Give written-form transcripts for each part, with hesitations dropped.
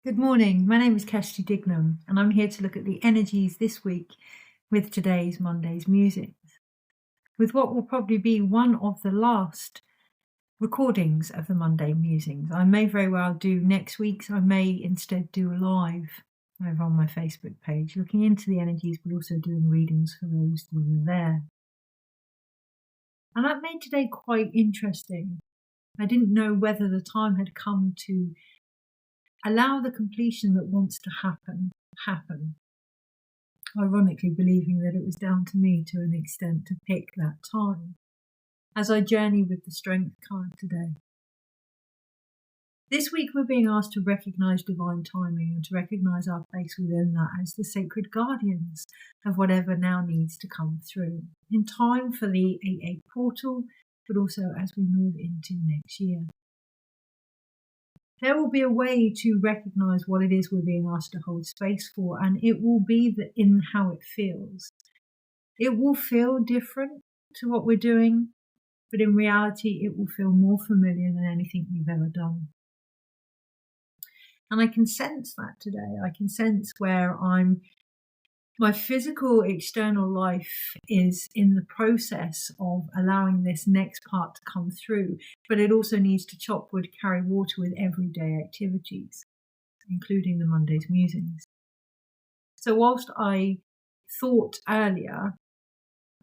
Good morning. My name is Kirsty Dignam, and I'm here to look at the energies this week with today's Monday's Musings, with what will probably be one of the last recordings of the Monday Musings. I may very well do next week's. I may instead do a live over on my Facebook page, looking into the energies, but also doing readings for those who are there. And that made today quite interesting. I didn't know whether the time had come to allow the completion that wants to happen, ironically believing that it was down to me to an extent to pick that time, as I journey with the Strength card today. This week we're being asked to recognise divine timing and to recognise our place within that as the sacred guardians of whatever now needs to come through, in time for the 8/8 portal, but also as we move into next year. There will be a way to recognise what it is we're being asked to hold space for, and it will be in how it feels. It will feel different to what we're doing, but in reality it will feel more familiar than anything we've ever done. And I can sense that today. I can sense where my physical external life is in the process of allowing this next part to come through, but it also needs to chop wood, carry water with everyday activities, including the Monday's Musings. So whilst I thought earlier,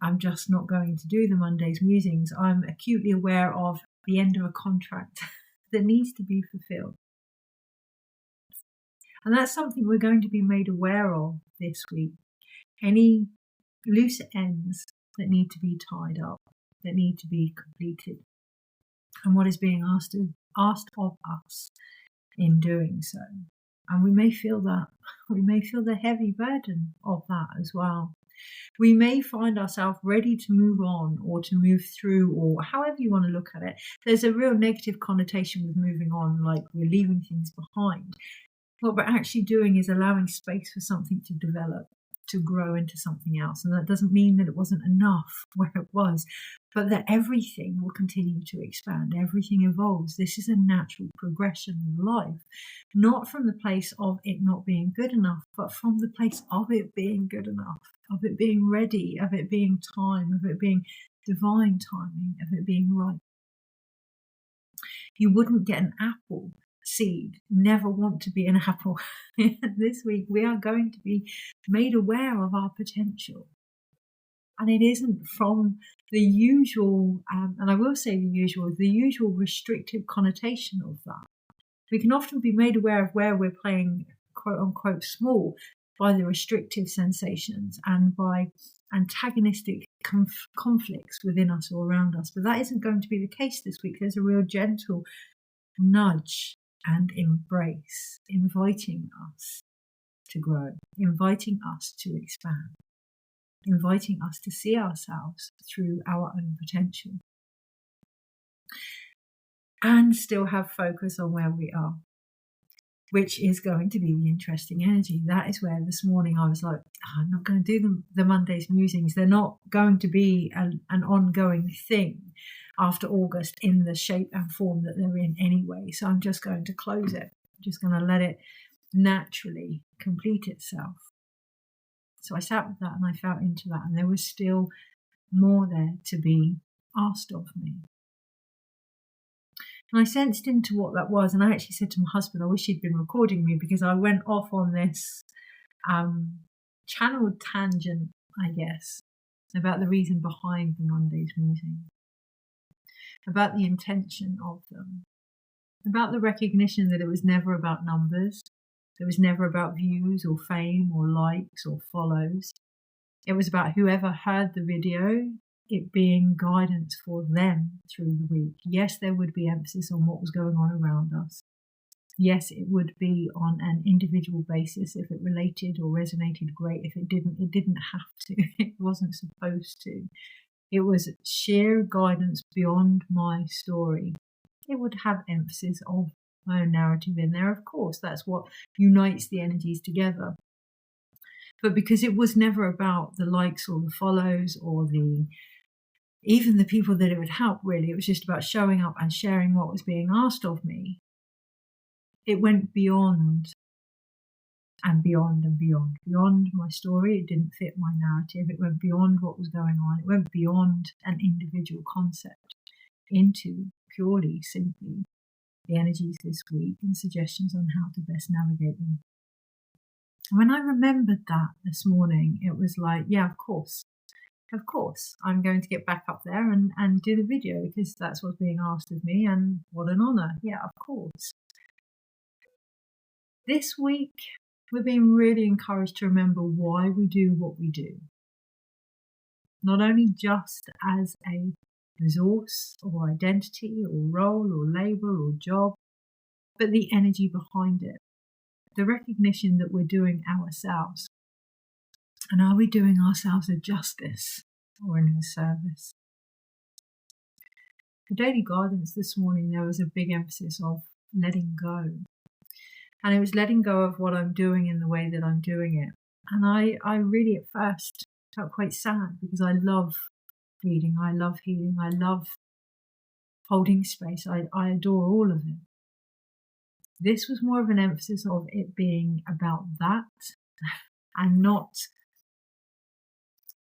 I'm just not going to do the Monday's Musings, I'm acutely aware of the end of a contract that needs to be fulfilled. And that's something we're going to be made aware of this week. Any loose ends that need to be tied up, that need to be completed, and what is being asked of us in doing so. And we may feel that. We may feel the heavy burden of that as well. We may find ourselves ready to move on or to move through, or however you want to look at it. There's a real negative connotation with moving on, like we're leaving things behind. What we're actually doing is allowing space for something to develop, to grow into something else. And that doesn't mean that it wasn't enough where it was, but that everything will continue to expand. Everything evolves. This is a natural progression of life, not from the place of it not being good enough, but from the place of it being good enough, of it being ready, of it being time, of it being divine timing, of it being right. You wouldn't get an apple seed, never want to be an apple. This week we are going to be made aware of our potential, and it isn't from the usual, and I will say the usual restrictive connotation of that. We can often be made aware of where we're playing quote unquote small by the restrictive sensations and by antagonistic conflicts within us or around us, but that isn't going to be the case this week. There's a real gentle nudge and embrace, inviting us to grow, inviting us to expand, inviting us to see ourselves through our own potential and still have focus on where we are, which is going to be the interesting energy. That is where this morning I was like, I'm not going to do the Monday's Musings. They're not going to be an ongoing thing after August in the shape and form that they're in anyway. So I'm just going to close it. I'm just going to let it naturally complete itself. So I sat with that and I felt into that, and there was still more there to be asked of me. And I sensed into what that was, and I actually said to my husband, I wish he'd been recording me, because I went off on this channeled tangent, I guess, about the reason behind the Monday's Musing, about the intention of them, about the recognition that it was never about numbers, it was never about views or fame or likes or follows. It was about whoever heard the video, it being guidance for them through the week. Yes, there would be emphasis on what was going on around us. Yes, it would be on an individual basis. If it related or resonated, great. If it didn't have to. It wasn't supposed to. It was sheer guidance beyond my story. It would have emphasis of my own narrative in there, of course. That's what unites the energies together. But because it was never about the likes or the follows or even the people that it would help, really, it was just about showing up and sharing what was being asked of me. It went beyond and beyond and beyond. Beyond my story, it didn't fit my narrative. It went beyond what was going on. It went beyond an individual concept into purely, simply the energies this week and suggestions on how to best navigate them. When I remembered that this morning, it was like, yeah, of course, I'm going to get back up there and do the video because that's what's being asked of me, and what an honour. Yeah, of course. This week, we're being really encouraged to remember why we do what we do. Not only just as a resource or identity or role or label or job, but the energy behind it. The recognition that we're doing ourselves. And are we doing ourselves a justice or a service? For daily guidance this morning, there was a big emphasis of letting go. And it was letting go of what I'm doing in the way that I'm doing it. And I really at first felt quite sad because I love reading, I love healing, I love holding space, I adore all of it. This was more of an emphasis of it being about that and not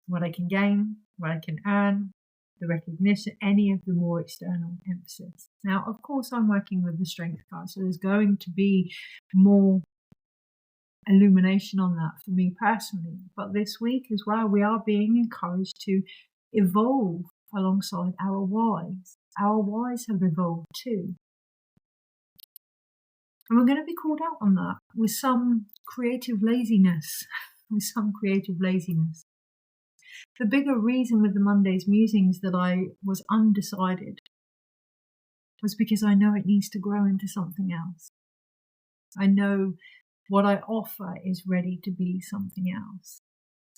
what I can gain, what I can earn, the recognition, any of the more external emphasis. Now, of course, I'm working with the strength card, so there's going to be more illumination on that for me personally. But this week as well, we are being encouraged to evolve alongside our whys. Our whys have evolved too. And we're going to be called out on that with some creative laziness. The bigger reason with the Monday's musings that I was undecided was because I know it needs to grow into something else. I know what I offer is ready to be something else.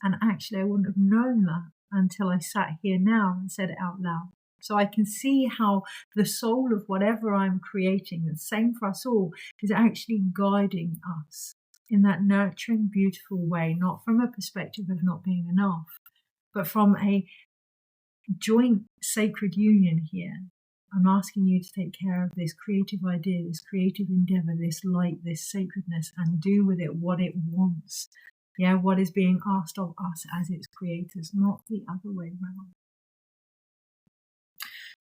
And actually, I wouldn't have known that until I sat here now and said it out loud. So I can see how the soul of whatever I'm creating, the same for us all, is actually guiding us in that nurturing, beautiful way, not from a perspective of not being enough, but from a joint sacred union here. I'm asking you to take care of this creative idea, this creative endeavor, this light, this sacredness, and do with it what it wants. Yeah, what is being asked of us as its creators, not the other way around.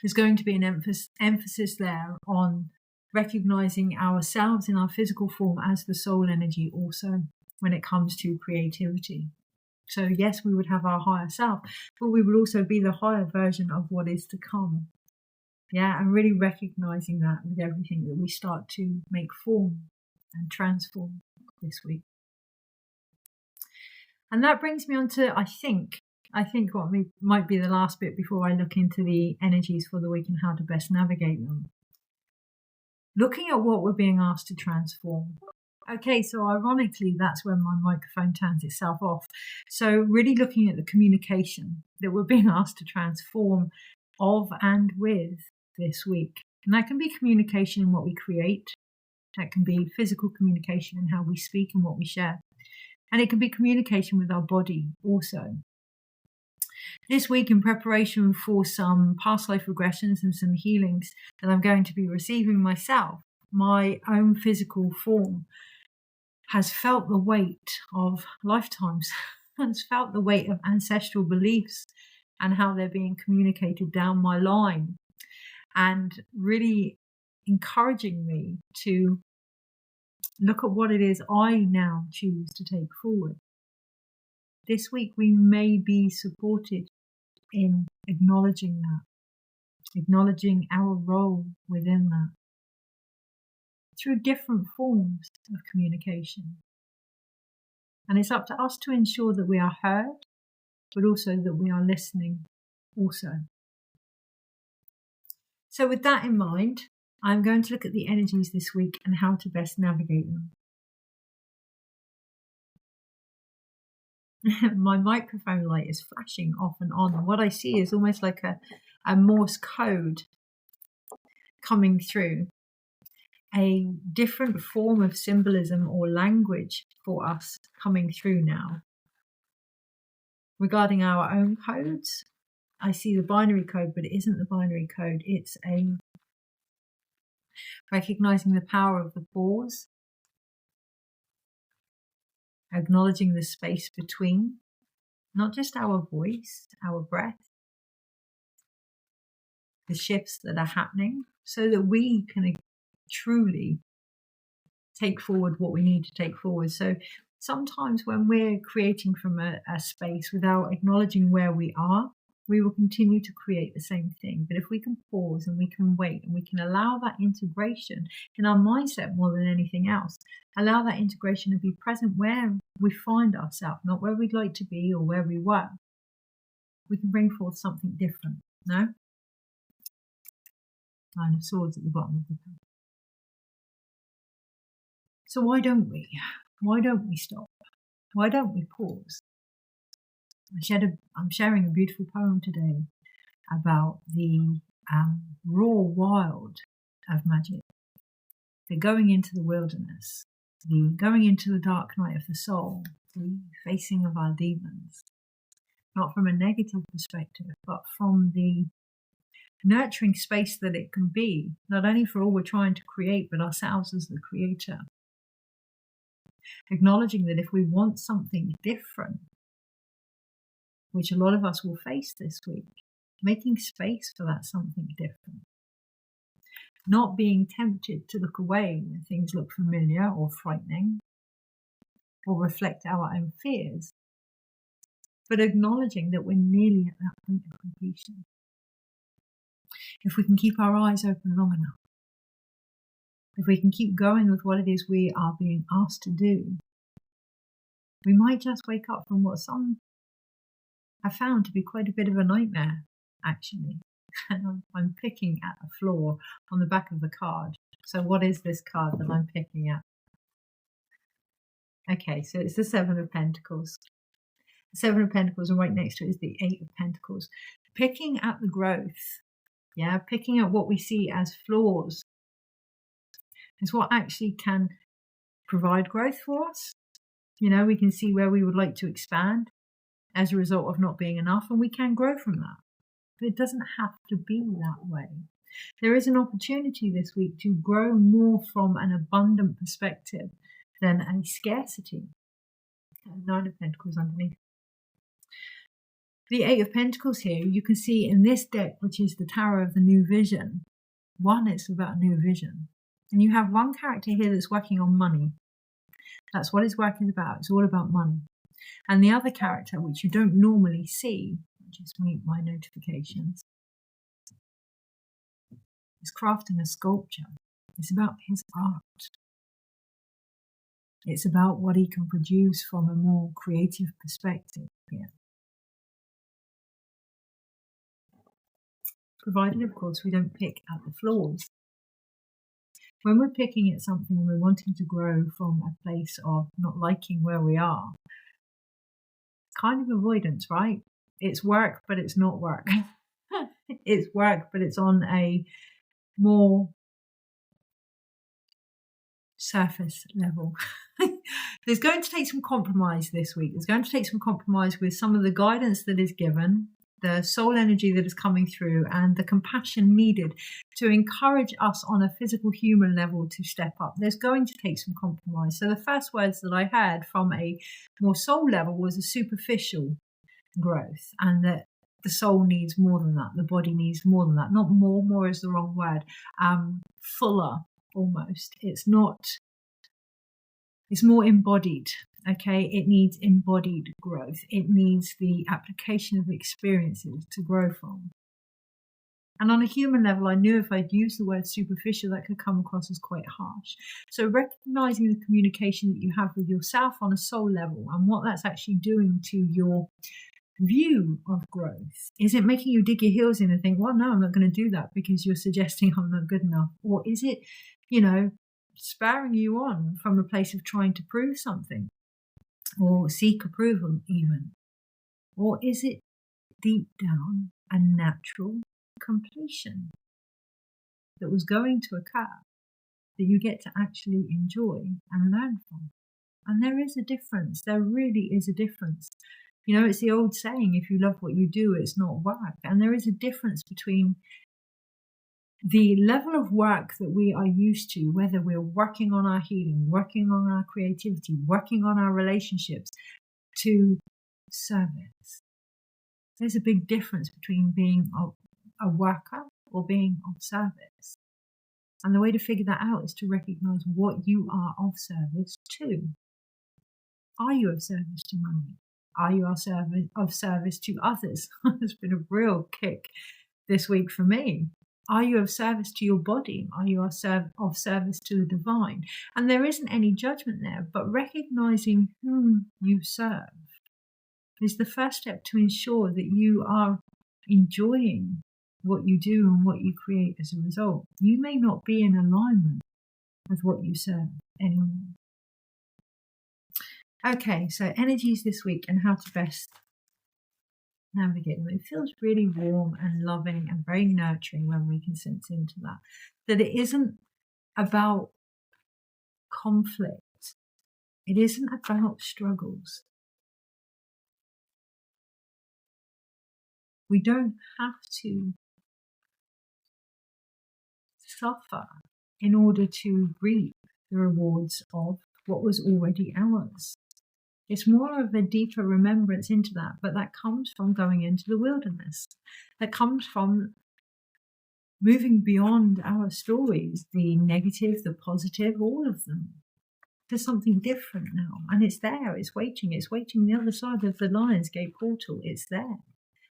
There's going to be an emphasis there on recognizing ourselves in our physical form as the soul energy also when it comes to creativity. So yes, we would have our higher self, but we would also be the higher version of what is to come. Yeah, and really recognizing that with everything that we start to make form and transform this week. And that brings me on to, I think what might be the last bit before I look into the energies for the week and how to best navigate them. Looking at what we're being asked to transform. Okay, so ironically, that's when my microphone turns itself off. So really looking at the communication that we're being asked to transform of and with this week. And that can be communication in what we create. That can be physical communication in how we speak and what we share. And it can be communication with our body also. This week, in preparation for some past life regressions and some healings that I'm going to be receiving myself, my own physical form has felt the weight of lifetimes, has felt the weight of ancestral beliefs and how they're being communicated down my line, and really encouraging me to look at what it is I now choose to take forward. This week we may be supported in acknowledging that, acknowledging our role within that, through different forms of communication. And it's up to us to ensure that we are heard, but also that we are listening also. So with that in mind, I'm going to look at the energies this week and how to best navigate them. My microphone light is flashing off and on. And what I see is almost like a Morse code coming through, a different form of symbolism or language for us coming through now. Regarding our own codes, I see the binary code, but it isn't the binary code. It's a recognizing the power of the pause, acknowledging the space between, not just our voice, our breath, the shifts that are happening, so that we can truly take forward what we need to take forward. So sometimes when we're creating from a space without acknowledging where we are, we will continue to create the same thing. But if we can pause and we can wait and we can allow that integration in our mindset more than anything else, allow that integration to be present where we find ourselves, not where we'd like to be or where we were, we can bring forth something different. No? Nine of Swords at the bottom of the pack. So why don't we? Why don't we stop? Why don't we pause? I'm sharing a beautiful poem today about the raw wild of magic, the going into the wilderness, the going into the dark night of the soul, the facing of our demons, not from a negative perspective, but from the nurturing space that it can be, not only for all we're trying to create, but ourselves as the creator. Acknowledging that if we want something different, which a lot of us will face this week, making space for that something different. Not being tempted to look away when things look familiar or frightening, or reflect our own fears, but acknowledging that we're nearly at that point of completion. If we can keep our eyes open long enough, if we can keep going with what it is we are being asked to do, we might just wake up from what some have found to be quite a bit of a nightmare, actually. And I'm picking at a flaw on the back of the card. So what is this card that I'm picking at? Okay, so it's the Seven of Pentacles. The Seven of Pentacles, and right next to it is the Eight of Pentacles. Picking at the growth, picking at what we see as flaws is what actually can provide growth for us. We can see where we would like to expand as a result of not being enough, and we can grow from that. But it doesn't have to be that way. There is an opportunity this week to grow more from an abundant perspective than a scarcity. Nine of Pentacles underneath. The Eight of Pentacles here, you can see in this deck, which is the Tower of the New Vision. One, it's about a new vision. And you have one character here that's working on money. That's what his work is about. It's all about money. And the other character, which you don't normally see, just mute my notifications, is crafting a sculpture. It's about his art. It's about what he can produce from a more creative perspective here. Provided, of course, we don't pick at the flaws. When we're picking at something and we're wanting to grow from a place of not liking where we are, kind of avoidance, right? It's work, but it's not work. It's work, but it's on a more surface level. There's going to take some compromise this week. There's going to take some compromise with some of the guidance that is given, the soul energy that is coming through, and the compassion needed to encourage us on a physical human level to step up. There's going to take some compromise. So the first words that I heard from a more soul level was a superficial growth, and that the soul needs more than that. The body needs more than that. Not more is the wrong word. Fuller, almost. It's more embodied. Okay, it needs embodied growth. It needs the application of experiences to grow from. And on a human level, I knew if I'd use the word superficial, that could come across as quite harsh. So recognizing the communication that you have with yourself on a soul level and what that's actually doing to your view of growth. Is it making you dig your heels in and think, well, no, I'm not going to do that because you're suggesting I'm not good enough? Or is it, spurring you on from a place of trying to prove something or seek approval even? Or is it deep down a natural completion that was going to occur that you get to actually enjoy and learn from? And there is a difference. There really is a difference. It's the old saying, if you love what you do, it's not work. And there is a difference between the level of work that we are used to, whether we're working on our healing, working on our creativity, working on our relationships, to service. There's a big difference between being a worker or being of service. And the way to figure that out is to recognize what you are of service to. Are you of service to money? Are you of service to others? It's been a real kick this week for me. Are you of service to your body? Are you of service to the divine? And there isn't any judgment there, but recognizing whom you serve is the first step to ensure that you are enjoying what you do and what you create as a result. You may not be in alignment with what you serve anymore. Okay, so energies this week and how to best navigate them. It feels really warm and loving and very nurturing when we can sense into that. That it isn't about conflict. It isn't about struggles. We don't have to suffer in order to reap the rewards of what was already ours. It's more of a deeper remembrance into that, but that comes from going into the wilderness. That comes from moving beyond our stories, the negative, the positive, all of them, to something different now. And it's there, it's waiting the other side of the Lionsgate portal. It's there,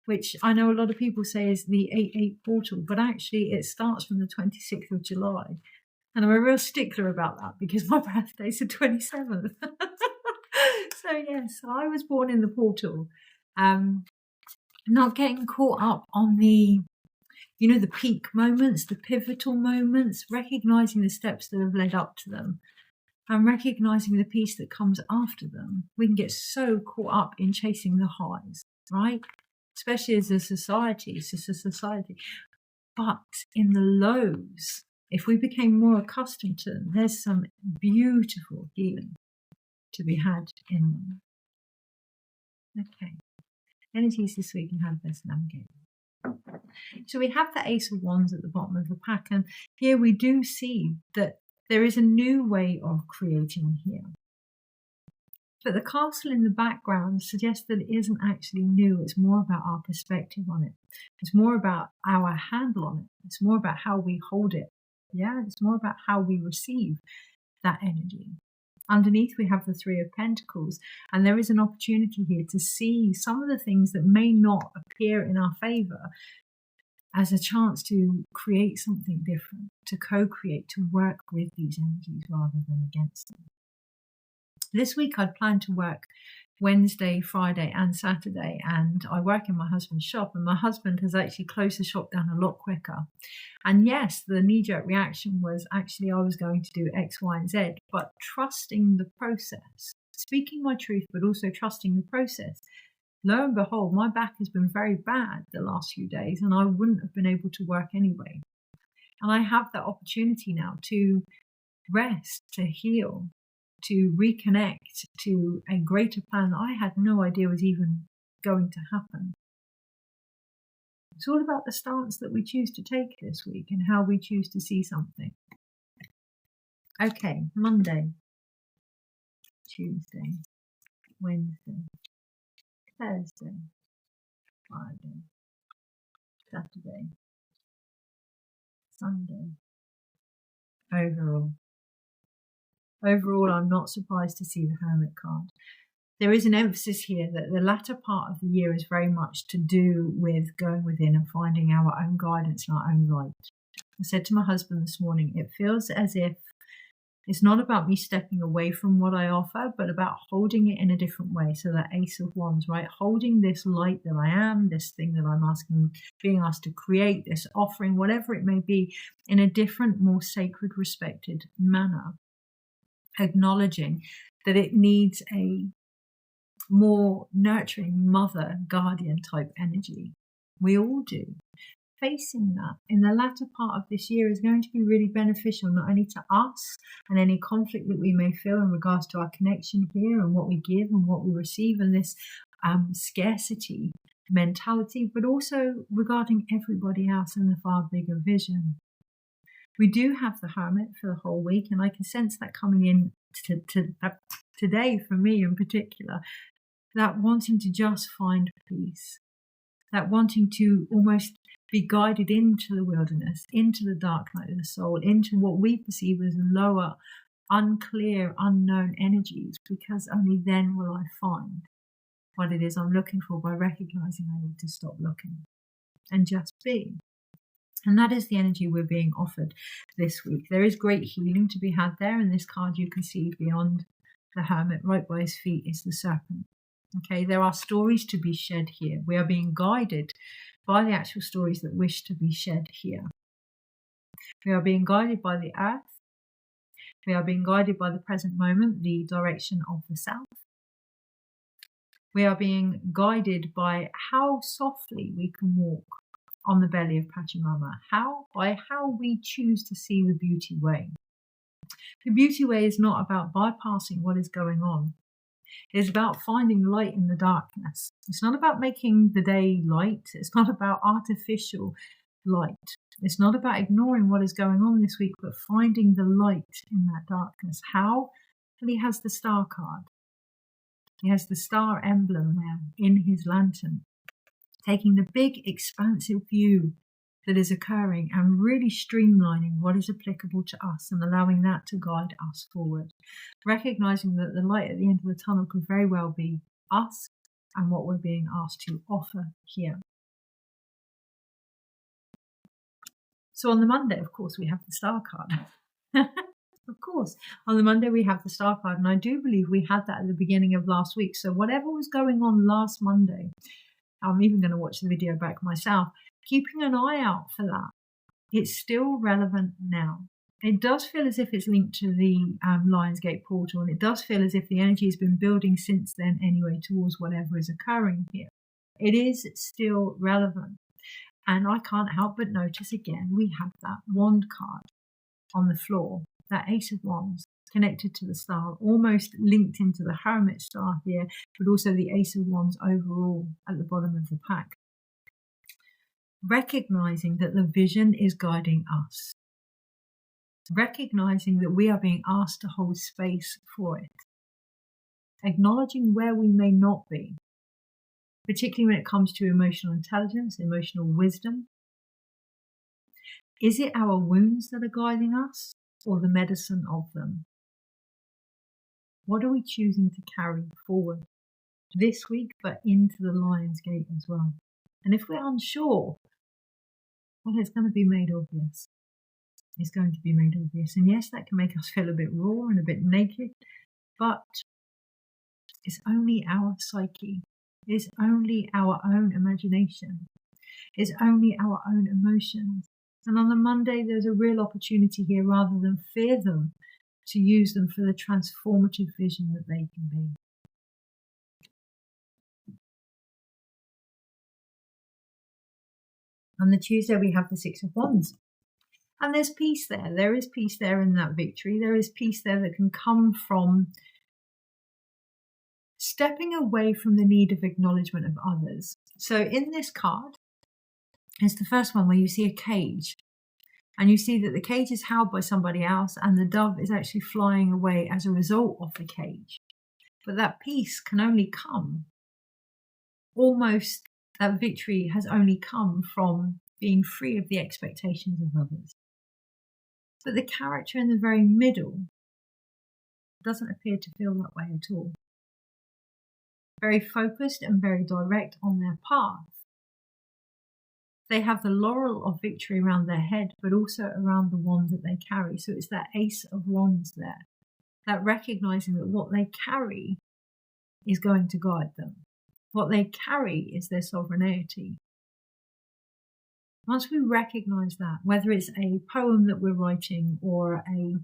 which I know a lot of people say is the 8-8 portal, but actually it starts from the 26th of July. And I'm a real stickler about that because my birthday's the 27th. So yes, I was born in the portal. Not getting caught up on the peak moments, the pivotal moments, recognizing the steps that have led up to them and recognizing the piece that comes after them. We can get so caught up in chasing the highs, right? Especially as a society, it's just a society. But in the lows, if we became more accustomed to them, there's some beautiful healing to be had in them. Okay, energies this week and how to best navigate. So we have the Ace of Wands at the bottom of the pack, and here we do see that there is a new way of creating here. But the castle in the background suggests that it isn't actually new. It's more about our perspective on it. It's more about our handle on it. It's more about how we hold it. Yeah, it's more about how we receive that energy. Underneath, we have the Three of Pentacles, and there is an opportunity here to see some of the things that may not appear in our favour as a chance to create something different, to co-create, to work with these energies rather than against them. This week, I'd planned to work Wednesday, Friday and Saturday, and I work in my husband's shop, and my husband has actually closed the shop down a lot quicker. And yes, the knee-jerk reaction was actually I was going to do X, Y and Z, but trusting the process, speaking my truth, but also trusting the process. Lo and behold, my back has been very bad the last few days, and I wouldn't have been able to work anyway. And I have that opportunity now to rest, to heal, to reconnect to a greater plan that I had no idea was even going to happen. It's all about the stance that we choose to take this week and how we choose to see something. Okay, Monday, Tuesday, Wednesday, Thursday, Friday, Saturday, Sunday. Overall, I'm not surprised to see the Hermit card. There is an emphasis here that the latter part of the year is very much to do with going within and finding our own guidance and our own light. I said to my husband this morning, it feels as if it's not about me stepping away from what I offer, but about holding it in a different way. So that Ace of Wands, right? Holding this light that I am, this thing that I'm being asked to create, this offering, whatever it may be, in a different, more sacred, respected manner. Acknowledging that it needs a more nurturing mother, guardian type energy. We all do. Facing that in the latter part of this year is going to be really beneficial, not only to us and any conflict that we may feel in regards to our connection here and what we give and what we receive and this scarcity mentality, but also regarding everybody else in the far bigger vision. We do have the Hermit for the whole week, and I can sense that coming in today for me in particular, that wanting to just find peace, that wanting to almost be guided into the wilderness, into the dark night of the soul, into what we perceive as lower, unclear, unknown energies, because only then will I find what it is I'm looking for, by recognizing I need to stop looking and just be. And that is the energy we're being offered this week. There is great healing to be had there. In this card, you can see beyond the Hermit, right by his feet, is the Serpent. Okay, there are stories to be shed here. We are being guided by the actual stories that wish to be shed here. We are being guided by the earth. We are being guided by the present moment, the direction of the south. We are being guided by how softly we can walk on the belly of Pachamama. By how we choose to see the beauty way. The beauty way is not about bypassing what is going on. It is about finding light in the darkness. It's not about making the day light. It's not about artificial light. It's not about ignoring what is going on this week, but finding the light in that darkness. How? Well, he has the star card. He has the star emblem there in his lantern, taking the big expansive view that is occurring and really streamlining what is applicable to us and allowing that to guide us forward. Recognizing that the light at the end of the tunnel could very well be us and what we're being asked to offer here. So on the Monday, of course, we have the star card. Of course, on the Monday we have the star card, and I do believe we had that at the beginning of last week. So whatever was going on last Monday, I'm even going to watch the video back myself, keeping an eye out for that. It's still relevant now. It does feel as if it's linked to the Lionsgate portal, and it does feel as if the energy has been building since then anyway towards whatever is occurring here. It is still relevant. And I can't help but notice again, we have that wand card on the floor, that Ace of Wands connected to the star, almost linked into the Hermit star here, but also the Ace of Wands overall at the bottom of the pack. Recognizing that the vision is guiding us. Recognizing that we are being asked to hold space for it. Acknowledging where we may not be, particularly when it comes to emotional intelligence, emotional wisdom. Is it our wounds that are guiding us, or the medicine of them? What are we choosing to carry forward this week, but into the Lion's Gate as well? And if we're unsure, well, it's going to be made obvious. It's going to be made obvious. And yes, that can make us feel a bit raw and a bit naked, but it's only our psyche. It's only our own imagination. It's only our own emotions. And on the Monday, there's a real opportunity here, rather than fear them, to use them for the transformative vision that they can be. On the Tuesday, we have the Six of Wands. And there's peace there. There is peace there in that victory. There is peace there that can come from stepping away from the need of acknowledgement of others. So in this card, it's the first one where you see a cage. And you see that the cage is held by somebody else, and the dove is actually flying away as a result of the cage. But that peace can only come, that victory has only come from being free of the expectations of others. But the character in the very middle doesn't appear to feel that way at all. Very focused and very direct on their path. They have the laurel of victory around their head, but also around the wand that they carry. So it's that Ace of Wands there, that recognizing that what they carry is going to guide them. What they carry is their sovereignty. Once we recognize that, whether it's a poem that we're writing or a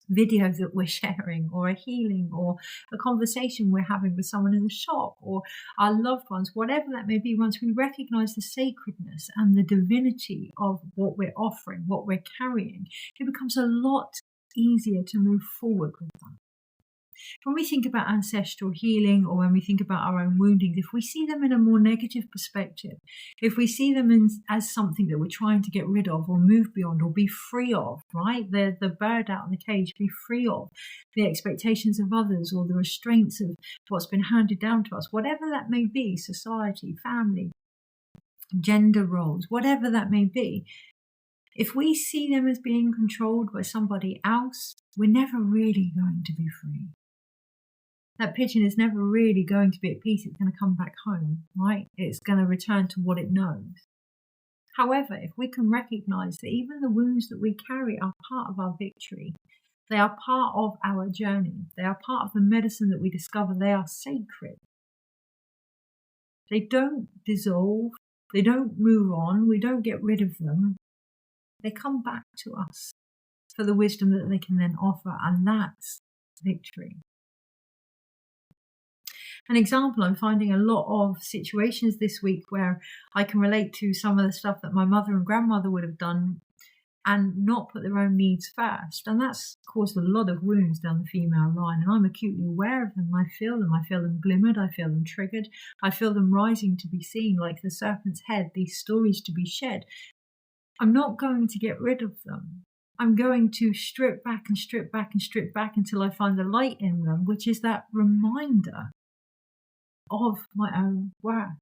video that we're sharing or a healing or a conversation we're having with someone in the shop or our loved ones, whatever that may be, once we recognize the sacredness and the divinity of what we're offering, what we're carrying, it becomes a lot easier to move forward with that. When we think about ancestral healing, or when we think about our own woundings, if we see them in a more negative perspective, if we see them as something that we're trying to get rid of or move beyond or be free of, right? The bird out in the cage, be free of the expectations of others or the restraints of what's been handed down to us, whatever that may be, society, family, gender roles, whatever that may be. If we see them as being controlled by somebody else, we're never really going to be free. That pigeon is never really going to be at peace. It's going to come back home, right? It's going to return to what it knows. However, if we can recognize that even the wounds that we carry are part of our victory, they are part of our journey, they are part of the medicine that we discover, they are sacred. They don't dissolve, they don't move on, we don't get rid of them. They come back to us for the wisdom that they can then offer, and that's victory. An example, I'm finding a lot of situations this week where I can relate to some of the stuff that my mother and grandmother would have done and not put their own needs first. And that's caused a lot of wounds down the female line. And I'm acutely aware of them. I feel them glimmered. I feel them triggered. I feel them rising to be seen like the serpent's head, these stories to be shed. I'm not going to get rid of them. I'm going to strip back and strip back and strip back until I find the light in them, which is that reminder of my own worth.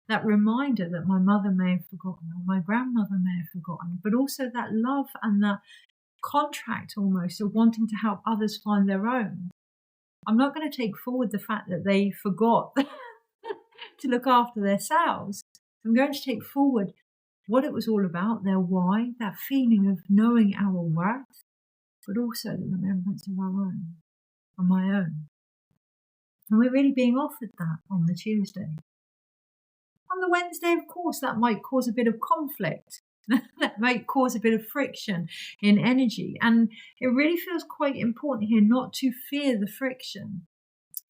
That reminder that my mother may have forgotten or my grandmother may have forgotten, but also that love and that contract almost of wanting to help others find their own. I'm not going to take forward the fact that they forgot to look after themselves. I'm going to take forward what it was all about, their why, that feeling of knowing our worth, but also the remembrance of our own, of my own. And we're really being offered that on the Tuesday. On the Wednesday, of course, that might cause a bit of conflict. That might cause a bit of friction in energy. And it really feels quite important here not to fear the friction.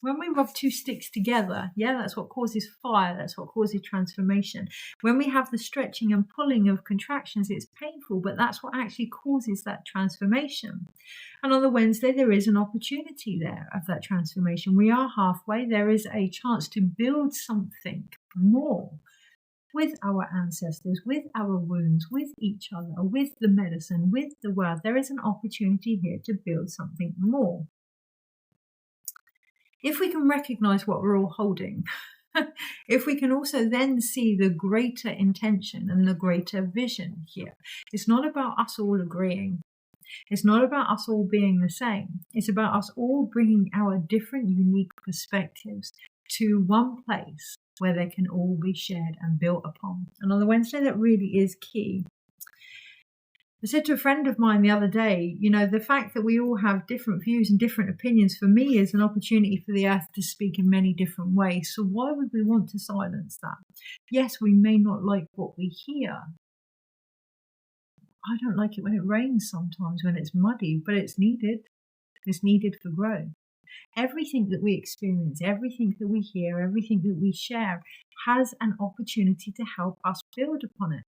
When we rub two sticks together, that's what causes fire, that's what causes transformation. When we have the stretching and pulling of contractions, it's painful, but that's what actually causes that transformation. And on the Wednesday, there is an opportunity there of that transformation. We are halfway. There is a chance to build something more with our ancestors, with our wounds, with each other, with the medicine, with the world. There is an opportunity here to build something more. If we can recognize what we're all holding, if we can also then see the greater intention and the greater vision here, it's not about us all agreeing. It's not about us all being the same. It's about us all bringing our different, unique perspectives to one place where they can all be shared and built upon. And on the Wednesday, that really is key. I said to a friend of mine the other day, the fact that we all have different views and different opinions for me is an opportunity for the earth to speak in many different ways. So why would we want to silence that? Yes, we may not like what we hear. I don't like it when it rains sometimes, when it's muddy, but it's needed. It's needed for growth. Everything that we experience, everything that we hear, everything that we share has an opportunity to help us build upon it.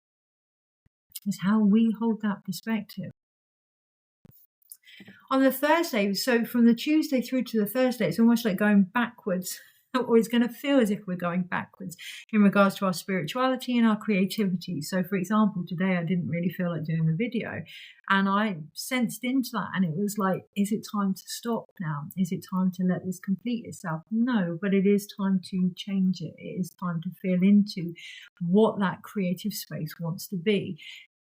It's how we hold that perspective. On the Thursday, so from the Tuesday through to the Thursday, it's almost like going backwards, or it's going to feel as if we're going backwards in regards to our spirituality and our creativity. So, for example, today I didn't really feel like doing the video, and I sensed into that, and it was like, is it time to stop now? Is it time to let this complete itself? No, but it is time to change it. It is time to feel into what that creative space wants to be.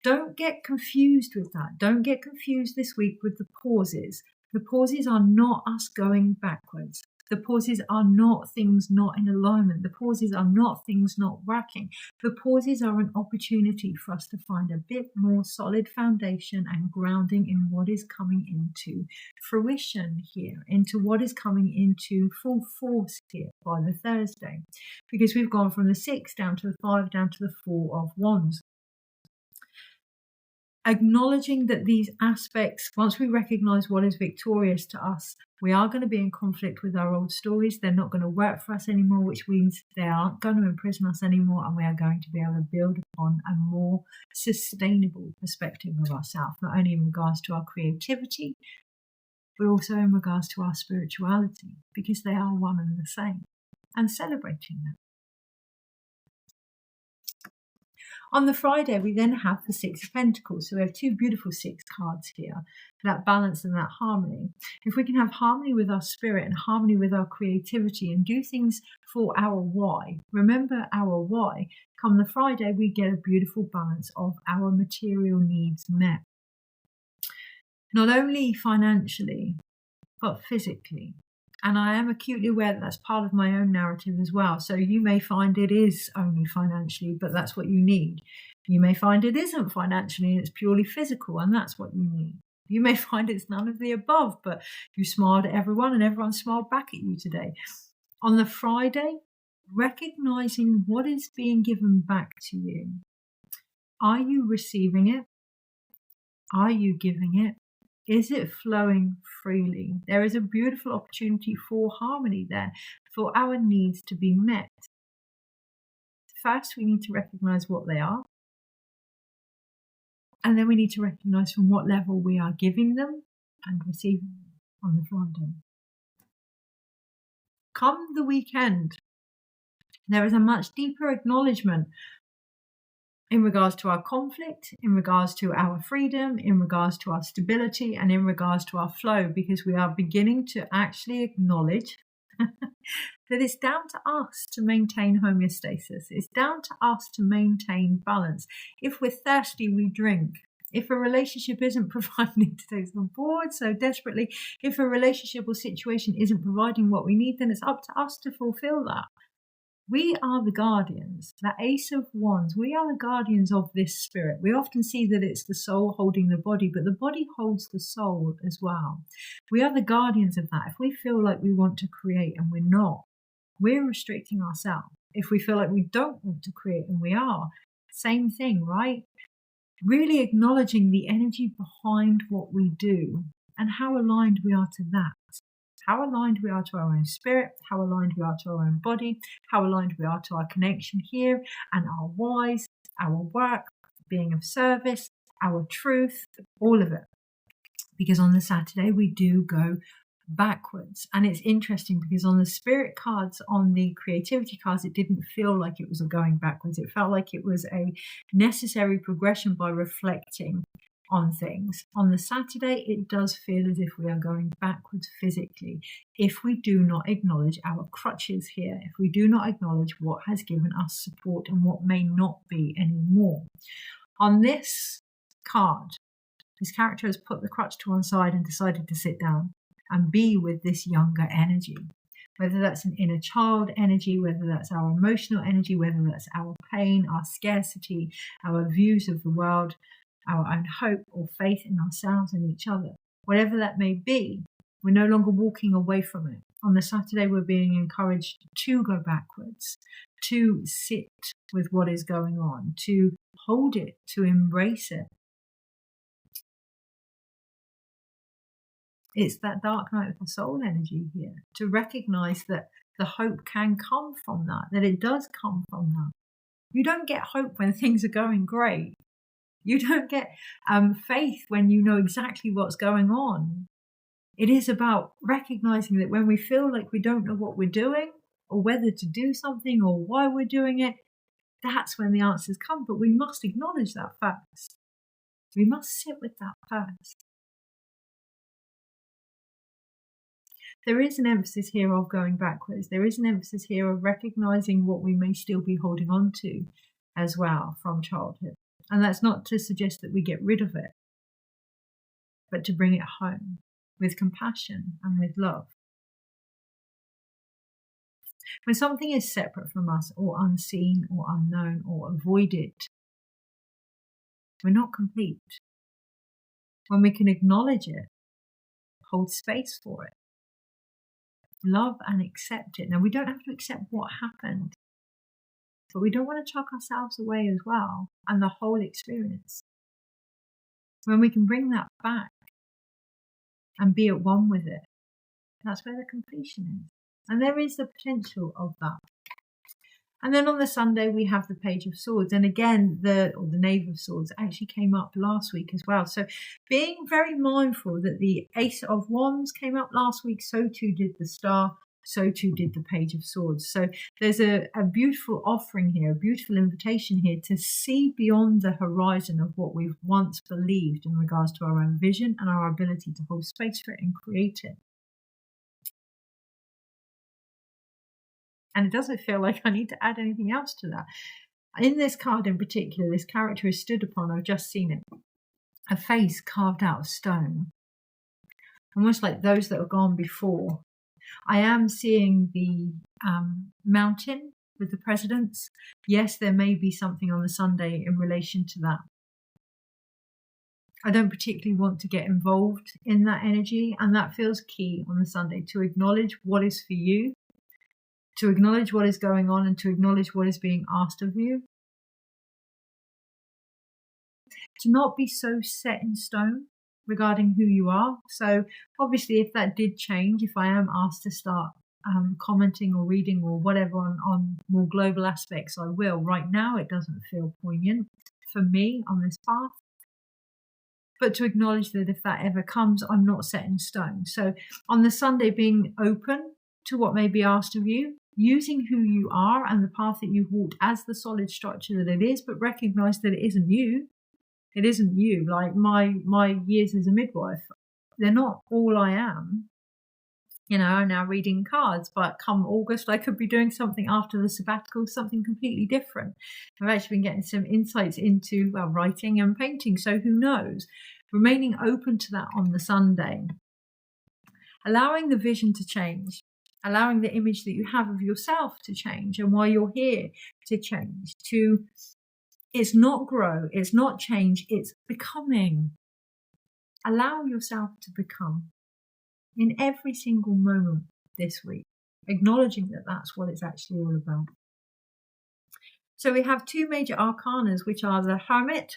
Don't get confused with that. Don't get confused this week with the pauses. The pauses are not us going backwards. The pauses are not things not in alignment. The pauses are not things not working. The pauses are an opportunity for us to find a bit more solid foundation and grounding in what is coming into fruition here, into what is coming into full force here by the Thursday. Because we've gone from the 6 down to the 5 down to the 4 of Wands. Acknowledging that these aspects, once we recognize what is victorious to us, we are going to be in conflict with our old stories. They're not going to work for us anymore, which means they aren't going to imprison us anymore, and we are going to be able to build upon a more sustainable perspective of ourselves, not only in regards to our creativity, but also in regards to our spirituality, because they are one and the same, and celebrating them. On the Friday, we then have the Six of Pentacles. So we have two beautiful six cards here, that balance and that harmony. If we can have harmony with our spirit and harmony with our creativity and do things for our why, remember our why, come the Friday, we get a beautiful balance of our material needs met. Not only financially, but physically. And I am acutely aware that that's part of my own narrative as well. So you may find it is only financially, but that's what you need. You may find it isn't financially and it's purely physical, and that's what you need. You may find it's none of the above, but you smiled at everyone and everyone smiled back at you today. On the Friday, recognizing what is being given back to you. Are you receiving it? Are you giving it? Is it flowing freely? There is a beautiful opportunity for harmony there, for our needs to be met. First, we need to recognize what they are. And then we need to recognize from what level we are giving them and receiving them on the Friday. Come the weekend, there is a much deeper acknowledgement in regards to our conflict, in regards to our freedom, in regards to our stability, and in regards to our flow, because we are beginning to actually acknowledge that it's down to us to maintain homeostasis. It's down to us to maintain balance. If we're thirsty, we drink. If a relationship isn't providing to take us on board so desperately, if a relationship or situation isn't providing what we need, then it's up to us to fulfill that. We are the guardians, that Ace of Wands. We are the guardians of this spirit. We often see that it's the soul holding the body, but the body holds the soul as well. We are the guardians of that. If we feel like we want to create and we're not, we're restricting ourselves. If we feel like we don't want to create and we are, same thing, right? Really acknowledging the energy behind what we do and how aligned we are to that. How aligned we are to our own spirit, how aligned we are to our own body, how aligned we are to our connection here and our whys, our work, being of service, our truth, all of it. Because on the Saturday, we do go backwards. And it's interesting because on the spirit cards, on the creativity cards, it didn't feel like it was a going backwards. It felt like it was a necessary progression by reflecting on things. On the Saturday, it does feel as if we are going backwards physically if we do not acknowledge our crutches here, if we do not acknowledge what has given us support and what may not be anymore. On this card, this character has put the crutch to one side and decided to sit down and be with this younger energy. Whether that's an inner child energy, whether that's our emotional energy, whether that's our pain, our scarcity, our views of the world, our own hope or faith in ourselves and each other. Whatever that may be, we're no longer walking away from it. On the Saturday, we're being encouraged to go backwards, to sit with what is going on, to hold it, to embrace it. It's that dark night of the soul energy here, to recognize that the hope can come from that it does come from that. You don't get hope when things are going great. You don't get faith when you know exactly what's going on. It is about recognizing that when we feel like we don't know what we're doing or whether to do something or why we're doing it, that's when the answers come. But we must acknowledge that first. We must sit with that first. There is an emphasis here of going backwards. There is an emphasis here of recognizing what we may still be holding on to as well from childhood. And that's not to suggest that we get rid of it, but to bring it home with compassion and with love. When something is separate from us or unseen or unknown or avoided, we're not complete. When we can acknowledge it, hold space for it, love and accept it. Now, we don't have to accept what happened, but we don't want to chuck ourselves away as well and the whole experience. When we can bring that back and be at one with it, that's where the completion is. And there is the potential of that. And then on the Sunday, we have the Page of Swords. And again, the Knave of Swords actually came up last week as well. So being very mindful that the Ace of Wands came up last week, so too did the Star, so too did the Page of Swords. So there's a beautiful offering here, a beautiful invitation here to see beyond the horizon of what we've once believed in regards to our own vision and our ability to hold space for it and create it. And it doesn't feel like I need to add anything else to that. In this card in particular, this character is stood upon, I've just seen it, a face carved out of stone, almost like those that have gone before. I am seeing the mountain with the presidents. Yes, there may be something on the Sunday in relation to that. I don't particularly want to get involved in that energy, and that feels key on the Sunday, to acknowledge what is for you, to acknowledge what is going on, and to acknowledge what is being asked of you. To not be so set in stone regarding who you are. So obviously, if that did change, if I am asked to start commenting or reading or whatever on more global aspects, I will. Right now, it doesn't feel poignant for me on this path. But to acknowledge that if that ever comes, I'm not set in stone. So on the Sunday, being open to what may be asked of you, using who you are and the path that you've walked as the solid structure that it is, but recognize that it isn't you. It isn't you. Like my years as a midwife, they're not all I am. You know, I'm now reading cards, but come August, I could be doing something after the sabbatical, something completely different. I've actually been getting some insights into writing and painting, so who knows? Remaining open to that on the Sunday. Allowing the vision to change. Allowing the image that you have of yourself to change and why you're here to change. It's not grow, it's not change, it's becoming. Allow yourself to become in every single moment this week, acknowledging that that's what it's actually all about. So we have two major arcanas, which are the Hermit.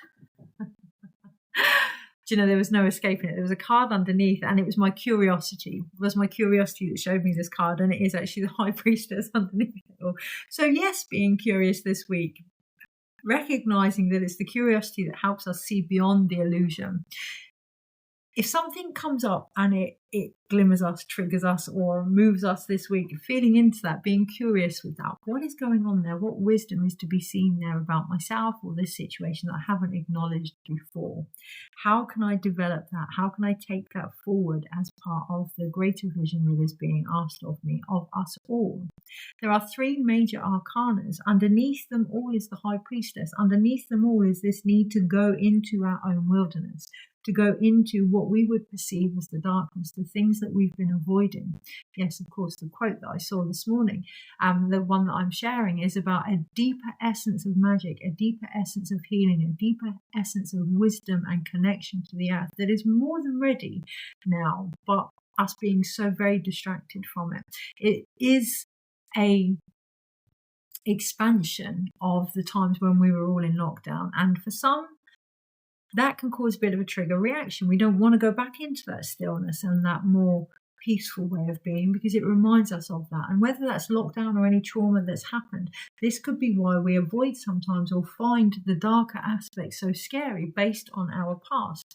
Do you know, there was no escaping it. There was a card underneath, and it was my curiosity. It was my curiosity that showed me this card, and it is actually the High Priestess underneath it all. So yes, being curious this week, recognizing that it's the curiosity that helps us see beyond the illusion. If something comes up and it glimmers us, triggers us, or moves us this week, feeling into that, being curious with that, what is going on there? What wisdom is to be seen there about myself or this situation that I haven't acknowledged before? How can I develop that? How can I take that forward as part of the greater vision that is being asked of me, of us all? There are three major arcanas. Underneath them all is the High Priestess. Underneath them all is this need to go into our own wilderness, to go into what we would perceive as the darkness, the things that we've been avoiding. Yes, of course, the quote that I saw this morning, the one that I'm sharing, is about a deeper essence of magic, a deeper essence of healing, a deeper essence of wisdom and connection to the earth that is more than ready now, but us being so very distracted from it. It is a expansion of the times when we were all in lockdown, and for some, that can cause a bit of a trigger reaction. We don't want to go back into that stillness and that more peaceful way of being, because it reminds us of that. And whether that's lockdown or any trauma that's happened, this could be why we avoid sometimes or find the darker aspects so scary based on our past.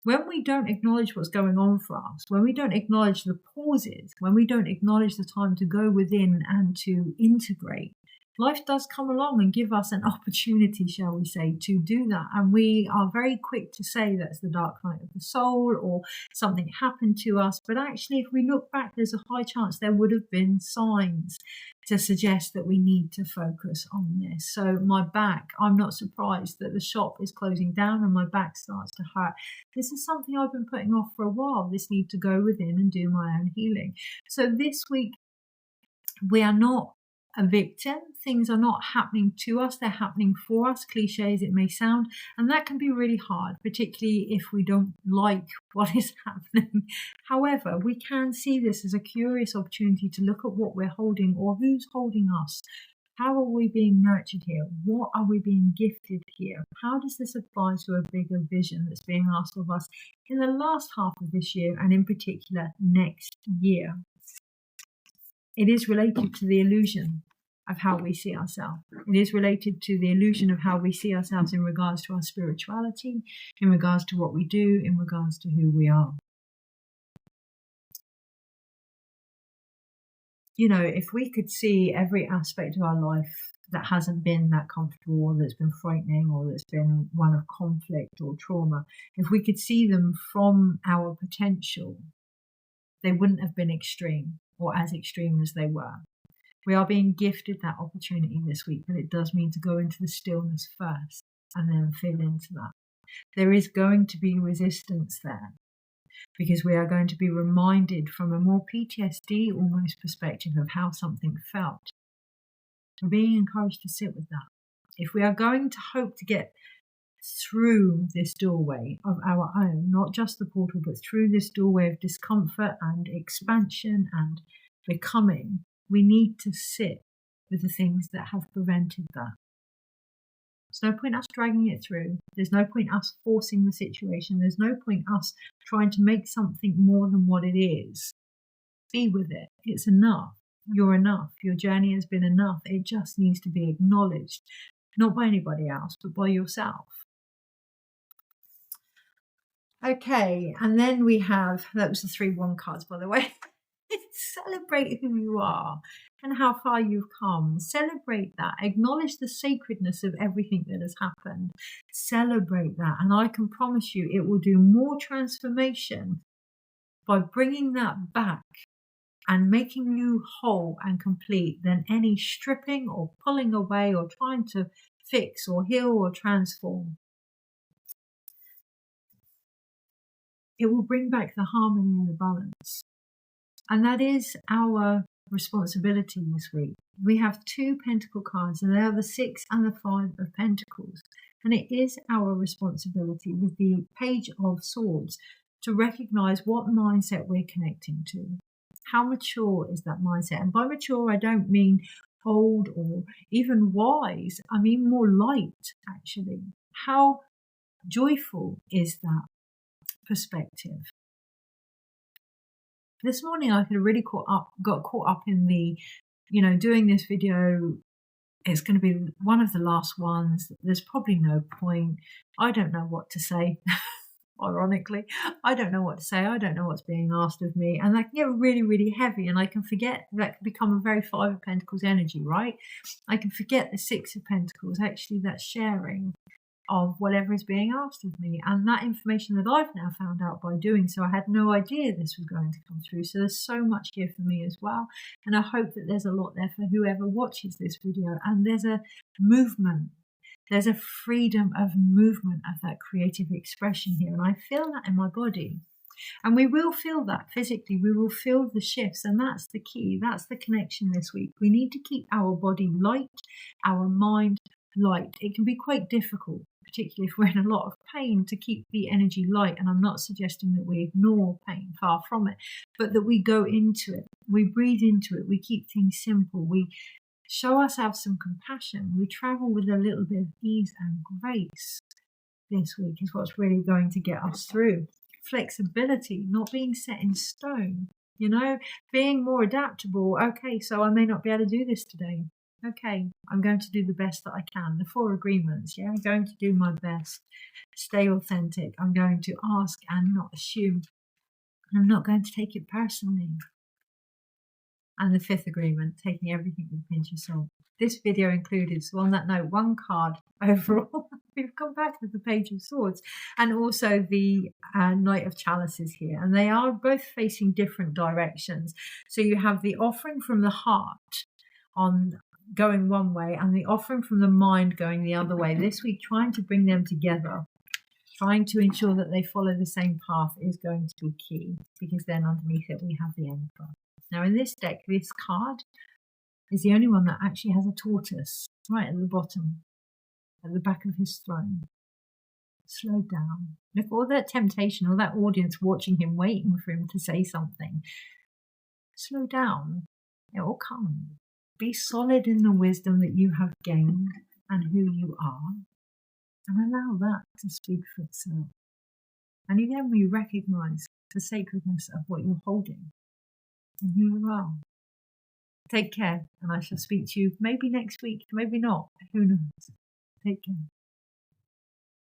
When we don't acknowledge what's going on for us, when we don't acknowledge the pauses, when we don't acknowledge the time to go within and to integrate, life does come along and give us an opportunity, shall we say, to do that. And we are very quick to say that's the dark night of the soul or something happened to us. But actually, if we look back, there's a high chance there would have been signs to suggest that we need to focus on this. So my back, I'm not surprised that the shop is closing down and my back starts to hurt. This is something I've been putting off for a while, this need to go within and do my own healing. So this week, we are not a victim. Things are not happening to us, they're happening for us, cliche as it may sound, and that can be really hard, particularly if we don't like what is happening. However, we can see this as a curious opportunity to look at what we're holding or who's holding us. How are we being nurtured here? What are we being gifted here? How does this apply to a bigger vision that's being asked of us in the last half of this year and in particular next year? It is related to the illusion. of how we see ourselves. It is related to the illusion of how we see ourselves in regards to our spirituality, in regards to what we do, in regards to who we are. You know, if we could see every aspect of our life that hasn't been that comfortable, or that's been frightening, or that's been one of conflict or trauma, if we could see them from our potential, they wouldn't have been extreme or as extreme as they were. We are being gifted that opportunity this week, but it does mean to go into the stillness first and then feel into that. There is going to be resistance there, because we are going to be reminded from a more PTSD almost perspective of how something felt. We're being encouraged to sit with that. If we are going to hope to get through this doorway of our own, not just the portal, but through this doorway of discomfort and expansion and becoming, we need to sit with the things that have prevented that. There's no point us dragging it through. There's no point us forcing the situation. There's no point us trying to make something more than what it is. Be with it. It's enough. You're enough. Your journey has been enough. It just needs to be acknowledged, not by anybody else, but by yourself. Okay, and then we have, that was the 3-1 cards, by the way. Celebrate who you are and how far you've come. Celebrate that. Acknowledge the sacredness of everything that has happened. Celebrate that. And I can promise you it will do more transformation by bringing that back and making you whole and complete than any stripping or pulling away or trying to fix or heal or transform. It will bring back the harmony and the balance. And that is our responsibility this week. We have 2 Pentacle cards, and they are the 6 and the 5 of Pentacles. And it is our responsibility with the Page of Swords to recognize what mindset we're connecting to. How mature is that mindset? And by mature, I don't mean old or even wise. I mean more light, actually. How joyful is that perspective? This morning I could have really got caught up in the, doing this video. It's going to be one of the last ones. There's probably no point. I don't know what to say. Ironically, I don't know what to say. I don't know what's being asked of me. And that can get really, really heavy. And I can forget that can become a very 5 of Pentacles energy, right? I can forget the 6 of Pentacles. Actually, that's sharing of whatever is being asked of me. And that information that I've now found out by doing so, I had no idea this was going to come through. So there's so much here for me as well. And I hope that there's a lot there for whoever watches this video. And there's a movement. There's a freedom of movement of that creative expression here. And I feel that in my body. And we will feel that physically. We will feel the shifts. And that's the key. That's the connection this week. We need to keep our body light, our mind light. It can be quite difficult, particularly if we're in a lot of pain, to keep the energy light. And I'm not suggesting that we ignore pain, far from it, but that we go into it. We breathe into it. We keep things simple. We show ourselves some compassion. We travel with a little bit of ease and grace. This week is what's really going to get us through. Flexibility, not being set in stone, being more adaptable. Okay, so I may not be able to do this today. Okay, I'm going to do the best that I can. The 4 agreements, I'm going to do my best. Stay authentic. I'm going to ask and not assume. I'm not going to take it personally. And the 5th agreement, taking everything with a pinch of salt. This video included, so on that note, 1 card overall. We've come back with the Page of Swords and also the Knight of Chalices here. And they are both facing different directions. So you have the offering from the heart on going one way and the offering from the mind going the other way. This week, trying to bring them together, trying to ensure that they follow the same path is going to be key, because then underneath it we have the Emperor. Now in this deck, this card is the only one that actually has a tortoise right at the bottom, at the back of his throne. Slow down. Look, all that temptation, all that audience watching him, waiting for him to say something. Slow down. It will come. Be solid in the wisdom that you have gained and who you are, and allow that to speak for itself. And again, we recognize the sacredness of what you're holding and who you are. Take care, and I shall speak to you maybe next week, maybe not. Who knows? Take care.